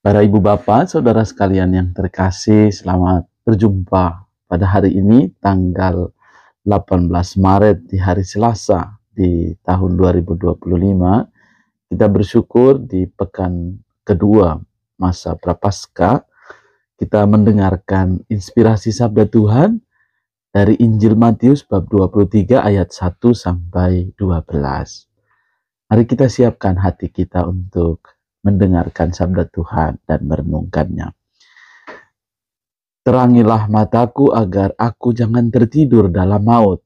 Para ibu bapak, saudara sekalian yang terkasih, selamat berjumpa pada hari ini tanggal 18 Maret di hari Selasa di tahun 2025. Kita bersyukur di pekan kedua masa Prapaskah kita mendengarkan inspirasi sabda Tuhan dari Injil Matius bab 23 ayat 1 sampai 12. Mari kita siapkan hati kita untuk mendengarkan sabda Tuhan dan merenungkannya. Terangilah mataku agar aku jangan tertidur dalam maut.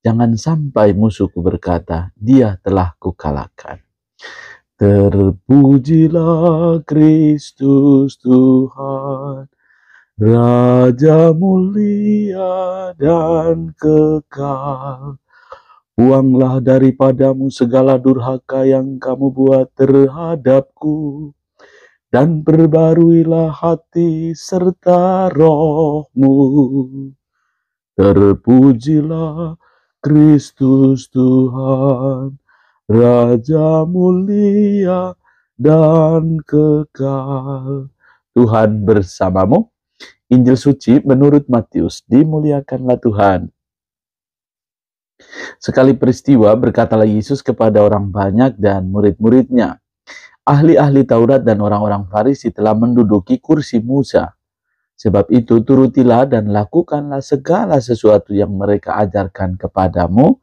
Jangan sampai musuhku berkata, dia telah kukalahkan. Terpujilah Kristus Tuhan, Raja mulia dan kekal. Buanglah daripadamu segala durhaka yang kamu buat terhadapku, dan perbaruilah hati serta rohmu. Terpujilah Kristus Tuhan, Raja mulia dan kekal. Tuhan bersamamu. Injil suci menurut Matius. Dimuliakanlah Tuhan. Sekali peristiwa berkatalah Yesus kepada orang banyak dan murid-muridnya, ahli-ahli Taurat dan orang-orang Farisi telah menduduki kursi Musa. Sebab itu turutilah dan lakukanlah segala sesuatu yang mereka ajarkan kepadamu,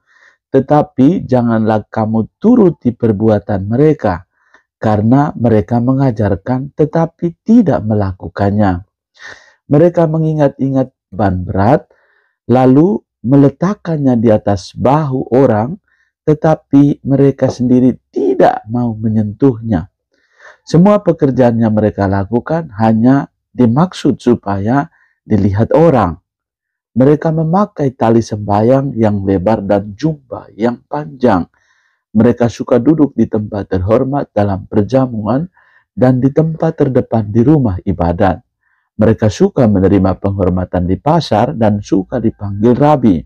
tetapi janganlah kamu turuti perbuatan mereka, karena mereka mengajarkan tetapi tidak melakukannya. Mereka mengingat-ingat beban berat, lalu meletakkannya di atas bahu orang, tetapi mereka sendiri tidak mau menyentuhnya. Semua pekerjaan yang mereka lakukan hanya dimaksud supaya dilihat orang. Mereka memakai tali sembahyang yang lebar dan jubah yang panjang. Mereka suka duduk di tempat terhormat dalam perjamuan dan di tempat terdepan di rumah ibadat. Mereka suka menerima penghormatan di pasar dan suka dipanggil rabi.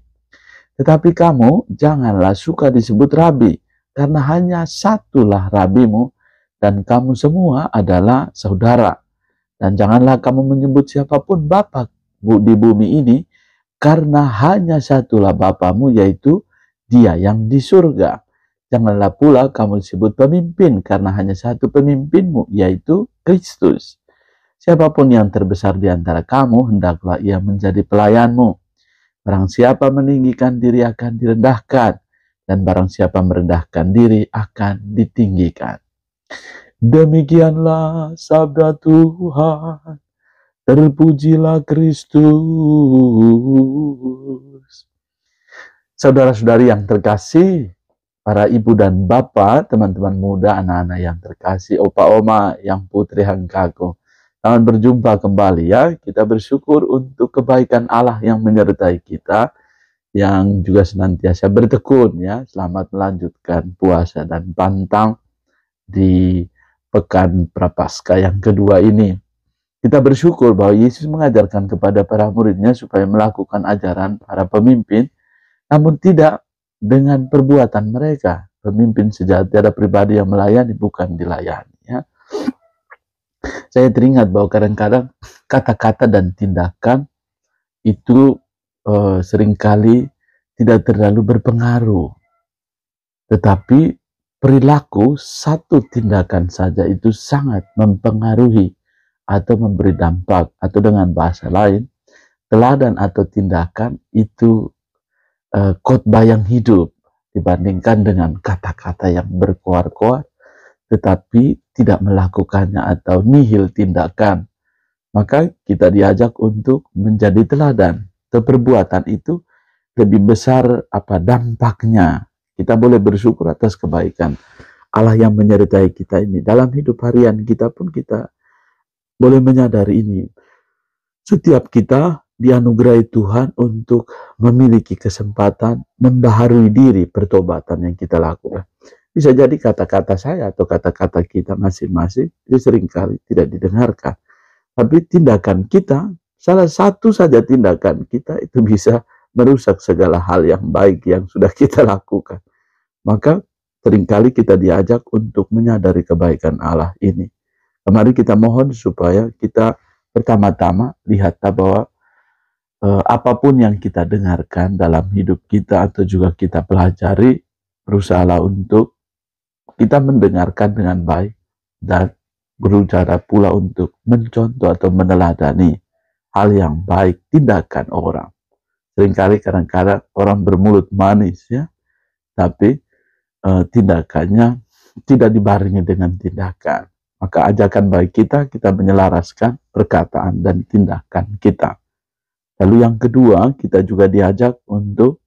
Tetapi kamu janganlah suka disebut rabi, karena hanya satulah rabimu, dan kamu semua adalah saudara. Dan janganlah kamu menyebut siapapun Bapa di bumi ini, karena hanya satulah Bapamu, yaitu Dia yang di surga. Janganlah pula kamu disebut pemimpin, karena hanya satu pemimpinmu, yaitu Kristus. Siapapun yang terbesar di antara kamu, hendaklah ia menjadi pelayanmu. Barang siapa meninggikan diri akan direndahkan, dan barang siapa merendahkan diri akan ditinggikan. Demikianlah sabda Tuhan. Terpujilah Kristus. Saudara-saudari yang terkasih, para ibu dan bapak, teman-teman muda, anak-anak yang terkasih, opa-oma, yang putri hangkaku. Selamat berjumpa kembali ya. Kita bersyukur untuk kebaikan Allah yang menyertai kita, yang juga senantiasa bertekun ya. Selamat melanjutkan puasa dan pantang di pekan Prapaskah yang kedua ini. Kita bersyukur bahwa Yesus mengajarkan kepada para muridnya supaya melakukan ajaran para pemimpin, namun tidak dengan perbuatan mereka. Pemimpin sejati ada pribadi yang melayani, bukan dilayani ya. Saya teringat bahwa kadang-kadang kata-kata dan tindakan itu seringkali tidak terlalu berpengaruh. Tetapi perilaku satu tindakan saja itu sangat mempengaruhi atau memberi dampak, atau dengan bahasa lain, teladan atau tindakan itu khotbah yang hidup dibandingkan dengan kata-kata yang berkoar-koar tetapi tidak melakukannya atau nihil tindakan. Maka kita diajak untuk menjadi teladan. Perbuatan itu lebih besar dampaknya. Kita boleh bersyukur atas kebaikan Allah yang menyertai kita ini. Dalam hidup harian kita pun kita boleh menyadari ini. Setiap kita dianugerahi Tuhan untuk memiliki kesempatan membaharui diri pertobatan yang kita lakukan. Bisa jadi kata-kata saya atau kata-kata kita masing-masing itu seringkali tidak didengarkan. Tapi tindakan kita, salah satu saja tindakan kita itu bisa merusak segala hal yang baik yang sudah kita lakukan. Maka seringkali kita diajak untuk menyadari kebaikan Allah ini. Mari kita mohon supaya kita pertama-tama lihat bahwa apapun yang kita dengarkan dalam hidup kita atau juga kita pelajari, berusahalah untuk kita mendengarkan dengan baik dan berusaha pula untuk mencontoh atau meneladani hal yang baik tindakan orang. Seringkali kadang-kadang orang bermulut manis ya, tapi tindakannya tidak dibarengi dengan tindakan. Maka ajakan baik kita menyelaraskan perkataan dan tindakan kita. Lalu yang kedua, kita juga diajak untuk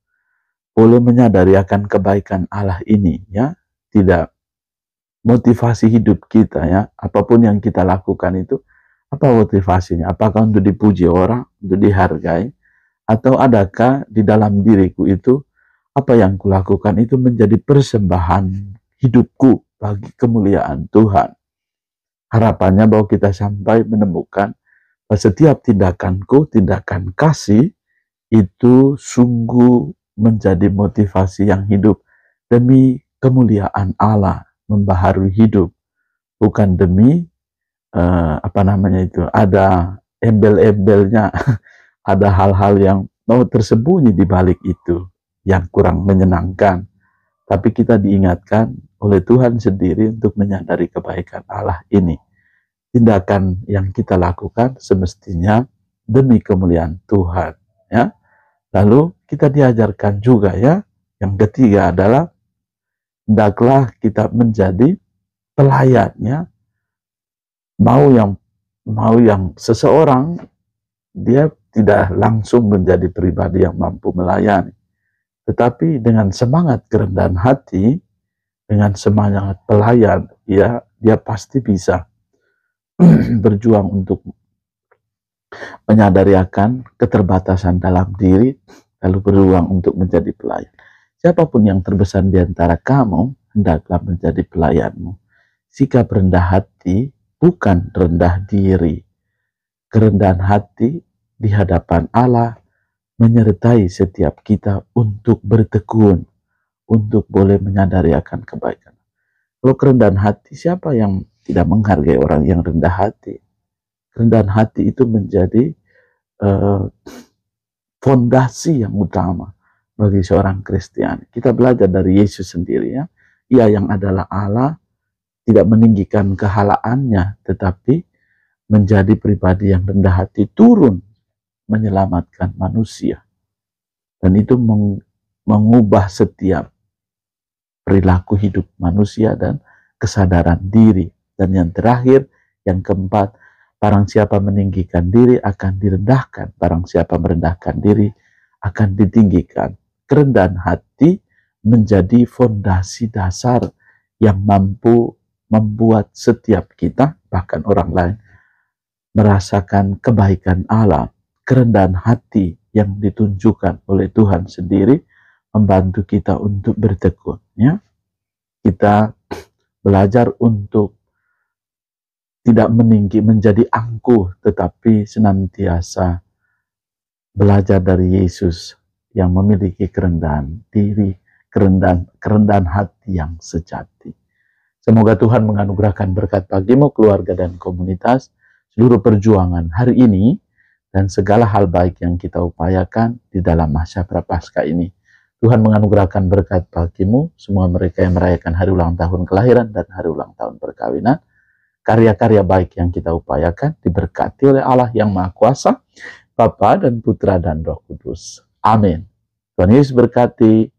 boleh menyadari akan kebaikan Allah ini ya. Tidak motivasi hidup kita ya, apapun yang kita lakukan itu apa motivasinya? Apakah untuk dipuji orang, untuk dihargai, atau adakah di dalam diriku itu apa yang kulakukan itu menjadi persembahan hidupku bagi kemuliaan Tuhan. Harapannya bahwa kita sampai menemukan bahwa setiap tindakanku, tindakan kasih itu sungguh menjadi motivasi yang hidup demi kemuliaan Allah, membaharui hidup, bukan demi ada embel-embelnya, ada hal-hal yang mau tersembunyi di balik itu yang kurang menyenangkan. Tapi kita diingatkan oleh Tuhan sendiri untuk menyadari kebaikan Allah ini. Tindakan yang kita lakukan semestinya demi kemuliaan Tuhan ya. Lalu kita diajarkan juga ya, yang ketiga adalah hendaklah kita menjadi pelayan ya. Mau yang seseorang dia tidak langsung menjadi pribadi yang mampu melayani, tetapi dengan semangat kerendahan hati, dengan semangat pelayan, ya dia pasti bisa berjuang untuk menyadari akan keterbatasan dalam diri, lalu berjuang untuk menjadi pelayan. Siapapun yang terbesar di antara kamu, hendaklah menjadi pelayanmu. Sikap rendah hati bukan rendah diri. Kerendahan hati di hadapan Allah menyertai setiap kita untuk bertekun, untuk boleh menyadari akan kebaikan. Kalau kerendahan hati, siapa yang tidak menghargai orang yang rendah hati? Kerendahan hati itu menjadi fondasi yang utama bagi seorang Kristiani. Kita belajar dari Yesus sendiri ya. Ia yang adalah Allah tidak meninggikan kehalaannya, tetapi menjadi pribadi yang rendah hati, turun menyelamatkan manusia. Dan itu mengubah setiap perilaku hidup manusia dan kesadaran diri. Dan yang terakhir, yang keempat, barang siapa meninggikan diri akan direndahkan, barang siapa merendahkan diri akan ditinggikan. Kerendahan hati menjadi fondasi dasar yang mampu membuat setiap kita, bahkan orang lain, merasakan kebaikan Allah. Kerendahan hati yang ditunjukkan oleh Tuhan sendiri membantu kita untuk bertekun ya. Kita belajar untuk tidak meninggi menjadi angkuh, tetapi senantiasa belajar dari Yesus yang memiliki kerendahan diri, kerendahan hati yang sejati. Semoga Tuhan menganugerahkan berkat bagimu, keluarga dan komunitas, seluruh perjuangan hari ini, dan segala hal baik yang kita upayakan di dalam masa Prapaskah ini. Tuhan menganugerahkan berkat bagimu, semua mereka yang merayakan hari ulang tahun kelahiran dan hari ulang tahun perkawinan. Karya-karya baik yang kita upayakan diberkati oleh Allah yang Maha Kuasa, Bapa dan Putra dan Roh Kudus. Amin. Tuhan Yesus berkati.